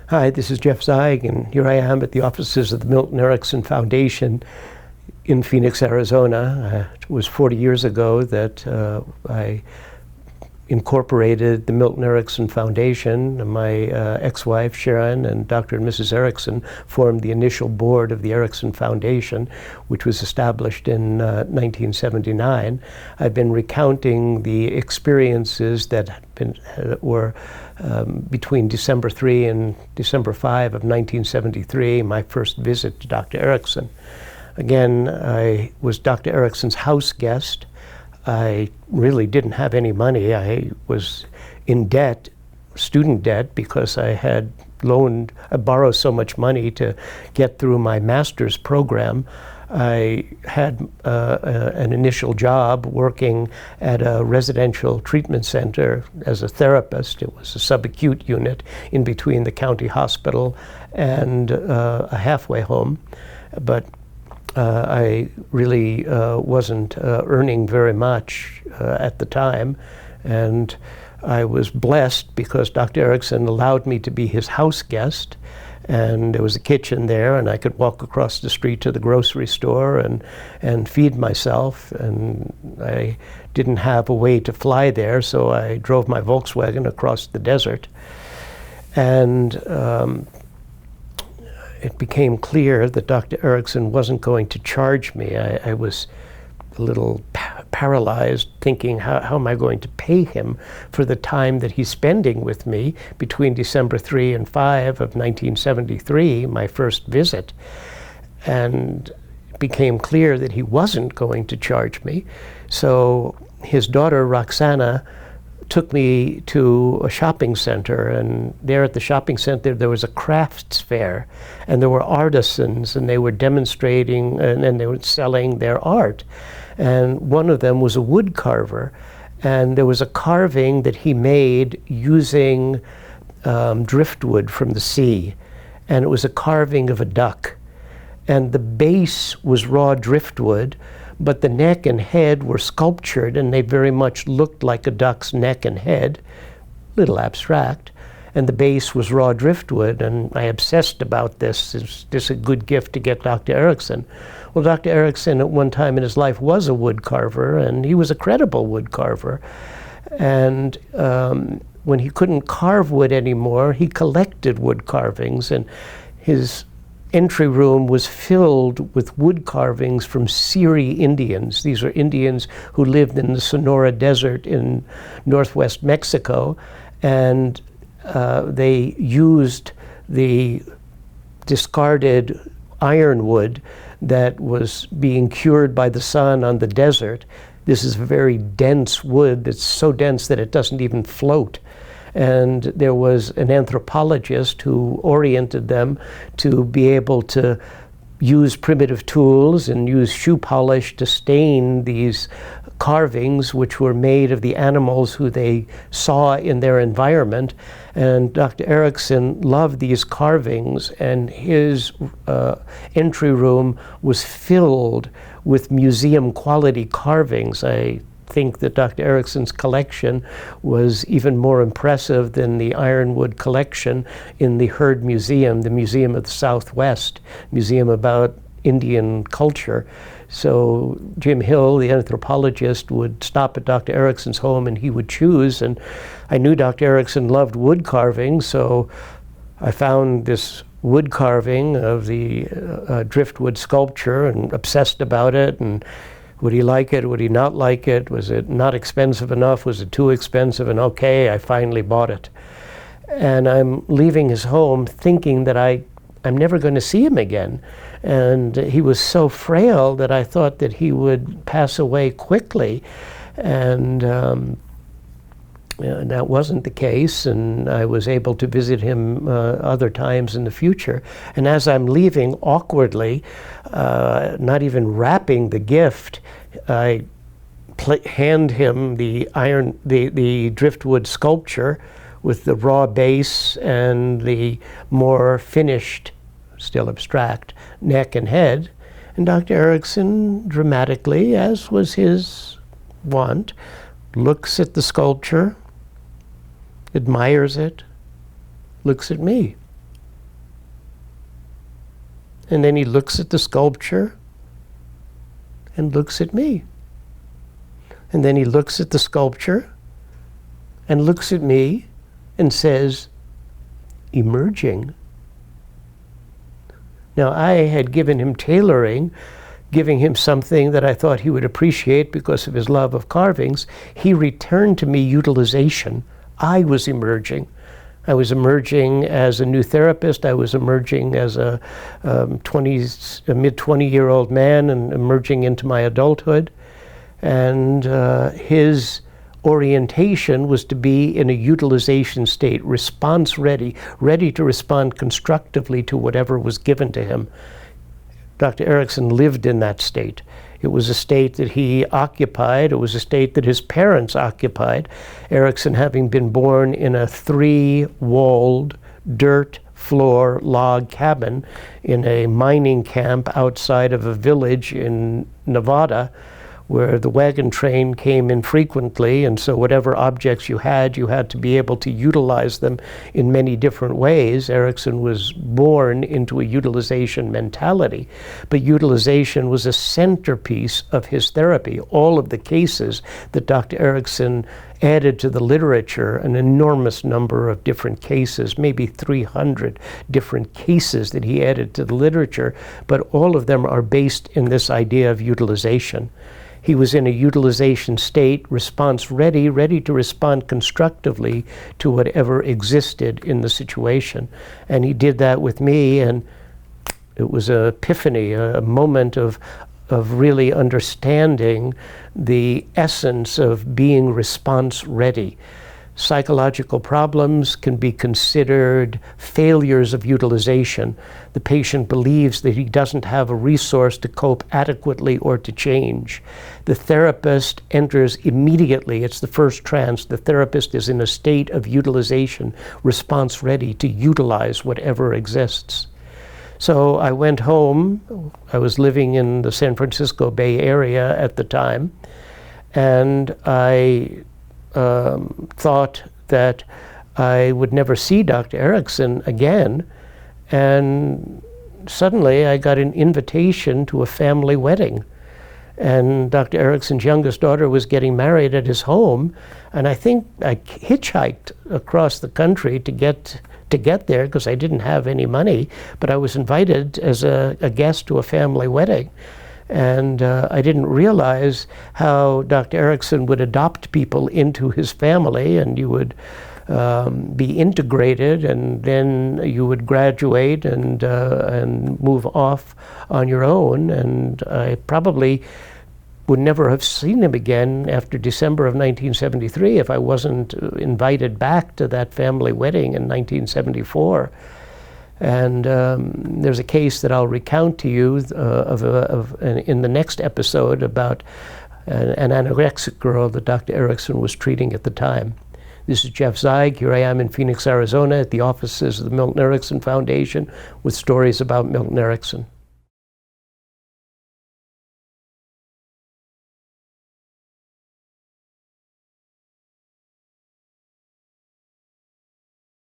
Hi, this is Jeff Zeig, and here I am at the offices of the Milton Erickson Foundation in Phoenix, Arizona. It was 40 years ago that I incorporated the Milton Erickson Foundation. My ex-wife, Sharon, and Dr. and Mrs. Erickson formed the initial board of the Erickson Foundation, which was established in 1979. I've been recounting the experiences that were between December 3 and December 5 of 1973, my first visit to Dr. Erickson. Again, I was Dr. Erickson's house guest. I really didn't have any money. I was in debt, student debt, because I had borrowed so much money to get through my master's program. I had an initial job working at a residential treatment center as a therapist. It was a subacute unit in between the county hospital and a halfway home. But I really wasn't earning very much at the time, and I was blessed because Dr. Erickson allowed me to be his house guest, and there was a kitchen there, and I could walk across the street to the grocery store and feed myself, and I didn't have a way to fly there, so I drove my Volkswagen across the desert. And it became clear that Dr. Erickson wasn't going to charge me. I was a little paralyzed, thinking, how am I going to pay him for the time that he's spending with me between December 3 and 5 of 1973, my first visit. And it became clear that he wasn't going to charge me. So his daughter, Roxana, took me to a shopping center, and there at the shopping center there was a crafts fair, and there were artisans, and they were demonstrating and they were selling their art. And one of them was a wood carver, and there was a carving that he made using driftwood from the sea, and it was a carving of a duck. And the base was raw driftwood, but the neck and head were sculptured, and they very much looked like a duck's neck and head, a little abstract. And the base was raw driftwood, and I obsessed about this. Is this a good gift to get Dr. Erickson? Well, Dr. Erickson at one time in his life was a wood carver, and he was a credible wood carver. And when he couldn't carve wood anymore, he collected wood carvings, and his entry room was filled with wood carvings from Seri Indians. These are Indians who lived in the Sonora Desert in northwest Mexico, and they used the discarded ironwood that was being cured by the sun on the desert. This is very dense wood that's so dense that it doesn't even float. And there was an anthropologist who oriented them to be able to use primitive tools and use shoe polish to stain these carvings, which were made of the animals who they saw in their environment. And Dr. Erickson loved these carvings, and his entry room was filled with museum quality carvings. I think that Dr. Erickson's collection was even more impressive than the ironwood collection in the Heard Museum, the Museum of the Southwest, museum about Indian culture. So Jim Hill, the anthropologist, would stop at Dr. Erickson's home and he would choose. And I knew Dr. Erickson loved wood carving, so I found this wood carving of the driftwood sculpture and obsessed about it. And would he like it? Would he not like it? Was it not expensive enough? Was it too expensive? And okay, I finally bought it. And I'm leaving his home thinking that I'm never going to see him again. And he was so frail that I thought that he would pass away quickly. And that wasn't the case, and I was able to visit him other times in the future. And as I'm leaving, awkwardly, not even wrapping the gift, I hand him the driftwood sculpture with the raw base and the more finished, still abstract, neck and head. And Dr. Erickson dramatically, as was his wont, looks at the sculpture, admires it, looks at me. And then he looks at the sculpture and looks at me. And then he looks at the sculpture and looks at me and says, emerging. Now, I had given him tailoring, giving him something that I thought he would appreciate because of his love of carvings. He returned to me utilization. I was emerging. I was emerging as a new therapist. I was emerging as a mid-20-year-old man and emerging into my adulthood. And his orientation was to be in a utilization state, response ready, ready to respond constructively to whatever was given to him. Dr. Erickson lived in that state. It was a state that he occupied. It was a state that his parents occupied. Erickson having been born in a 3-walled, dirt floor log cabin in a mining camp outside of a village in Nevada, where the wagon train came in frequently, and so whatever objects you had to be able to utilize them in many different ways. Erickson was born into a utilization mentality, but utilization was a centerpiece of his therapy. All of the cases that Dr. Erickson added to the literature, an enormous number of different cases, maybe 300 different cases that he added to the literature, but all of them are based in this idea of utilization. He was in a utilization state, response ready, ready to respond constructively to whatever existed in the situation. And he did that with me, and it was an epiphany, a moment of really understanding the essence of being response ready. Psychological problems can be considered failures of utilization. The patient believes that he doesn't have a resource to cope adequately or to change. The therapist enters immediately. It's the first trance. The therapist is in a state of utilization, response ready to utilize whatever exists. So I went home. I was living in the San Francisco Bay Area at the time, and I thought that I would never see Dr. Erickson again, and suddenly I got an invitation to a family wedding. And Dr. Erickson's youngest daughter was getting married at his home, and I think I hitchhiked across the country to get there because I didn't have any money, but I was invited as a guest to a family wedding. And I didn't realize how Dr. Erickson would adopt people into his family, and you would be integrated, and then you would graduate and move off on your own. And I probably would never have seen him again after December of 1973 if I wasn't invited back to that family wedding in 1974. And there's a case that I'll recount to you in the next episode about an anorexic girl that Dr. Erickson was treating at the time. This is Jeff Zeig. Here I am in Phoenix, Arizona at the offices of the Milton Erickson Foundation with stories about Milton Erickson.